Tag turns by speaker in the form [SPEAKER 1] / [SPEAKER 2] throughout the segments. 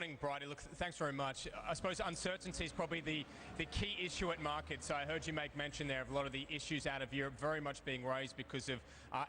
[SPEAKER 1] morning, Bridie. Look, thanks very much. I suppose uncertainty is probably the key issue at markets. I heard you make mention there of a lot of the issues out of Europe very much being raised because of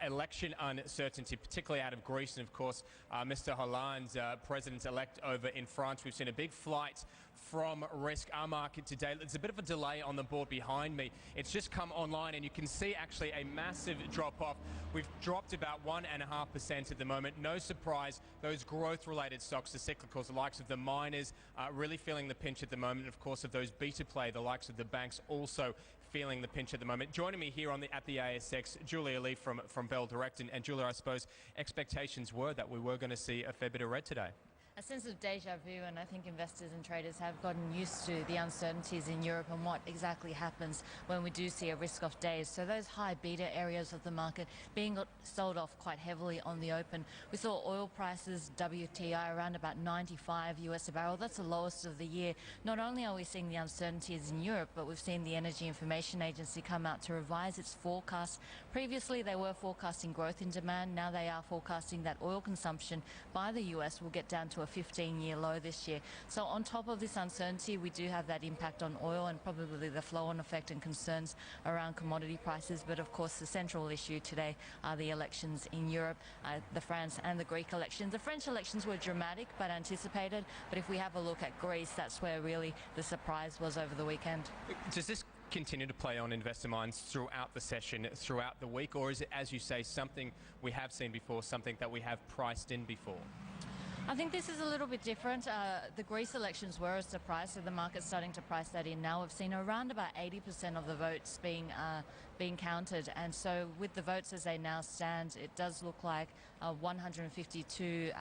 [SPEAKER 1] election uncertainty, particularly out of Greece. And of course, Mr. Hollande, president-elect over in France. We've seen a big flight from risk. Our market today, there's a bit of a delay on the board behind me. It's just come online and you can see actually a massive drop off. We've dropped about 1.5% at the moment. No surprise, those growth-related stocks, the cyclicals, the likes of the miners, really feeling the pinch at the moment. Of course, of those beta play, the likes of the banks also feeling the pinch at the moment. Joining me here at the ASX, Julia Lee from Bell Direct. And Julia, I suppose expectations were that we were going to see a fair bit of red today.
[SPEAKER 2] A sense of deja vu, and I think investors and traders have gotten used to the uncertainties in Europe and what exactly happens when we do see a risk-off days. So those high beta areas of the market being sold off quite heavily on the open. We saw oil prices, WTI, around about 95 US a barrel. That's the lowest of the year. Not only are we seeing the uncertainties in Europe, but we've seen the Energy Information Agency come out to revise its forecast. Previously, they were forecasting growth in demand. Now they are forecasting that oil consumption by the US will get down to a 15-year low this year. So on top of this uncertainty, we do have that impact on oil and probably the flow-on effect and concerns around commodity prices. But of course, the central issue today are the elections in Europe, the France and the Greek elections. The French elections were dramatic but anticipated. But if we have a look at Greece, that's where really the surprise was over the weekend.
[SPEAKER 1] Does this continue to play on investor minds throughout the session, throughout the week, or is it, as you say, something we have seen before, something that we have priced in before?
[SPEAKER 2] I think this is a little bit different. The Greece elections were a surprise, so the market's starting to price that in now. We've seen around about 80% of the votes being counted, and so with the votes as they now stand, it does look like 152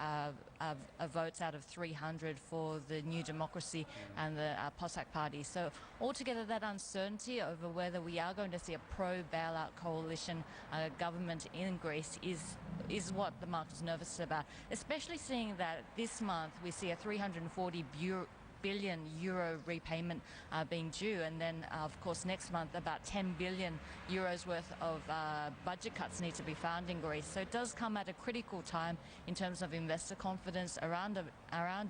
[SPEAKER 2] votes out of 300 for the New Democracy and the POSAC party. So altogether, that uncertainty over whether we are going to see a pro-bailout coalition government in Greece is what the market's nervous about, especially seeing that this month we see a 340 billion euro repayment being due, and then of course next month about 10 billion euros worth of budget cuts need to be found in Greece. So it does come at a critical time in terms of investor confidence around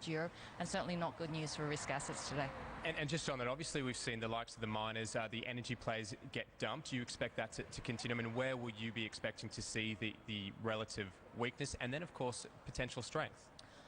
[SPEAKER 2] Europe, and certainly not good news for risk assets today.
[SPEAKER 1] And just on that, obviously we've seen the likes of the miners, the energy players get dumped. Do you expect that to continue? I mean, where would you be expecting to see the relative weakness and then of course potential strength?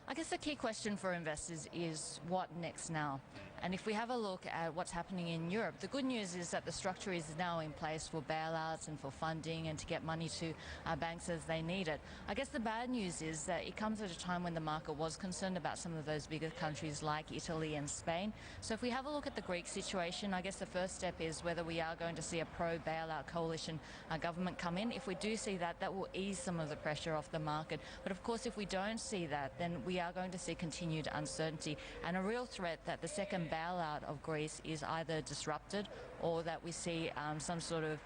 [SPEAKER 2] I guess the key question for investors is what next now? And if we have a look at what's happening in Europe, the good news is that the structure is now in place for bailouts and for funding and to get money to banks as they need it. I guess the bad news is that it comes at a time when the market was concerned about some of those bigger countries like Italy and Spain. So if we have a look at the Greek situation, I guess the first step is whether we are going to see a pro-bailout coalition government come in. If we do see that, that will ease some of the pressure off the market. But of course, if we don't see that, then we are going to see continued uncertainty and a real threat that the second bailout of Greece is either disrupted or that we see some sort of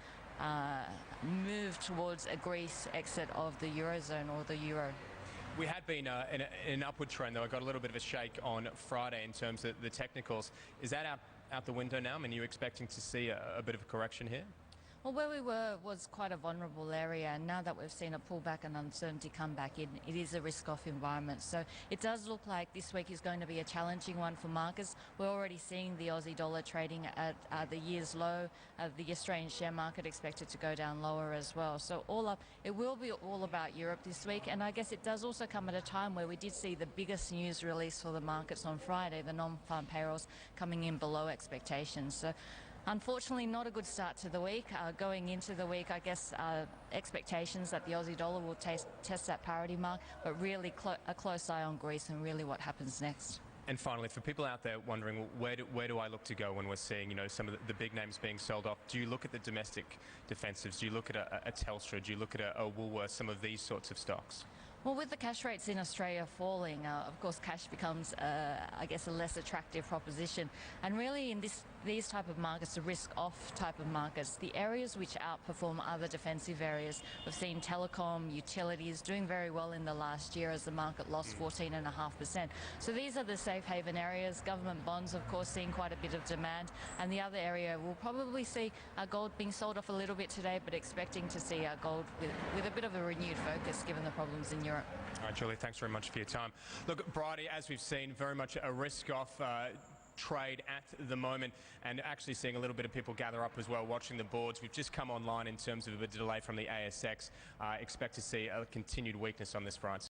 [SPEAKER 2] move towards a Greece exit of the Eurozone or the Euro.
[SPEAKER 1] We had been in an upward trend, though. I got a little bit of a shake on Friday in terms of the technicals. Is that out the window now? I mean, are you expecting to see a bit of a correction here?
[SPEAKER 2] Well, where we were was quite a vulnerable area, and now that we've seen a pullback and uncertainty come back in, it is a risk-off environment. So it does look like this week is going to be a challenging one for markets. We're already seeing the Aussie dollar trading at the year's low, the Australian share market expected to go down lower as well. So all up, it will be all about Europe this week, and I guess it does also come at a time where we did see the biggest news release for the markets on Friday, the non-farm payrolls coming in below expectations. So unfortunately, not a good start to the week. Going into the week, I guess expectations that the Aussie dollar will test that parity mark, but really a close eye on Greece and really what happens next.
[SPEAKER 1] And finally, for people out there wondering, where do I look to go when we're seeing, some of the big names being sold off? Do you look at the domestic defensives? Do you look at a Telstra? Do you look at a Woolworths? Some of these sorts of stocks?
[SPEAKER 2] Well, with the cash rates in Australia falling, of course, cash becomes, I guess, a less attractive proposition. And really, in these type of markets, the risk-off type of markets, the areas which outperform other defensive areas, we've seen telecom, utilities doing very well in the last year as the market lost 14.5%. So these are the safe haven areas. Government bonds, of course, seeing quite a bit of demand. And the other area we'll probably see gold being sold off a little bit today, but expecting to see gold with a bit of a renewed focus given the problems in Europe. Europe.
[SPEAKER 1] All right, Julie, thanks very much for your time. Look, Bridie, as we've seen, very much a risk-off trade at the moment, and actually seeing a little bit of people gather up as well watching the boards. We've just come online in terms of a delay from the ASX. Expect to see a continued weakness on this front.